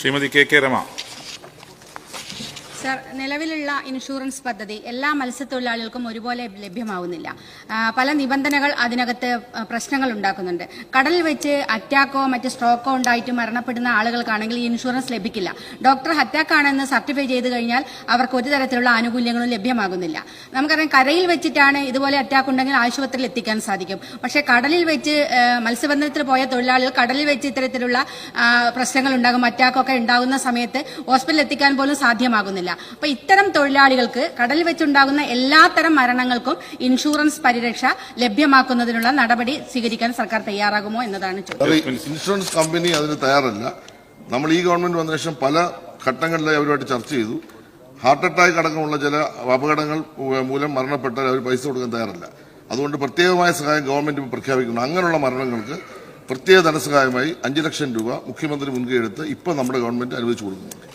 Shrimati K Rama. Sir, നിലവിലുള്ള insurance പദ്ധതി എല്ലാ മത്സ്യത്തൊഴിലാളികൾക്കും ഒരുപോലെ ലഭ്യമാവുന്നില്ല. പല നിബന്ധനകൾ അതിനകത്ത് പ്രശ്നങ്ങൾ ഉണ്ടാക്കുന്നുണ്ട്. കടലിൽ വെച്ച് അറ്റാക്കോ മറ്റ് സ്ട്രോക്കോ ഉണ്ടായിട്ട് മരണപ്പെടുന്ന ആളുകൾക്കാണെങ്കിൽ ഈ ഇൻഷുറൻസ് ലഭിക്കില്ല. ഡോക്ടർ അറ്റാക്ക് ആണെന്ന് സർട്ടിഫൈ ചെയ്ത് കഴിഞ്ഞാൽ അവർക്ക് ഒരു തരത്തിലുള്ള ആനുകൂല്യങ്ങളും ലഭ്യമാകുന്നില്ല. നമുക്കറിയാം, കരയിൽ വെച്ചിട്ടാണ് ഇതുപോലെ അറ്റാക്ക് ഉണ്ടെങ്കിൽ ആശുപത്രിയിൽ എത്തിക്കാൻ സാധിക്കും. പക്ഷേ കടലിൽ വെച്ച് മത്സ്യബന്ധനത്തിൽ പോയ തൊഴിലാളികൾ കടലിൽ വെച്ച് ഇത്തരത്തിലുള്ള പ്രശ്നങ്ങൾ ഉണ്ടാകും, അറ്റാക്കൊക്കെ ഉണ്ടാകുന്ന സമയത്ത് ഹോസ്പിറ്റലിൽ എത്തിക്കാൻ പോലും സാധ്യമാകുന്നില്ല. അപ്പൊ ഇത്തരം തൊഴിലാളികൾക്ക് കടലിൽ വെച്ചുണ്ടാകുന്ന എല്ലാത്തരം മരണങ്ങൾക്കും ഇൻഷുറൻസ് പരിരക്ഷ ലഭ്യമാക്കുന്നതിനുള്ള നടപടി സ്വീകരിക്കാൻ സർക്കാർ തയ്യാറാകുമോ എന്നതാണ് ചോദ്യം. ഇൻഷുറൻസ് കമ്പനി അതിന് തയ്യാറല്ല. നമ്മൾ ഈ ഗവൺമെന്റ് വന്ന ശേഷം പല ഘട്ടങ്ങളിലായി അവരുമായിട്ട് ചർച്ച ചെയ്തു. ഹാർട്ട് അറ്റാക്ക് അടക്കമുള്ള ചില അപകടങ്ങൾ മൂലം മരണപ്പെട്ടാൽ അവർ പൈസ കൊടുക്കാൻ തയ്യാറല്ല. അതുകൊണ്ട് പ്രത്യേകമായ സഹായം ഗവൺമെന്റ് പ്രഖ്യാപിക്കുന്നു. അങ്ങനെയുള്ള മരണങ്ങൾക്ക് പ്രത്യേക ധനസഹായമായി 5 ലക്ഷം രൂപ മുഖ്യമന്ത്രി മുൻകൈ എടുത്ത് ഇപ്പോൾ നമ്മുടെ ഗവൺമെന്റ് അനുവദിച്ചു കൊടുക്കുന്നുണ്ട്.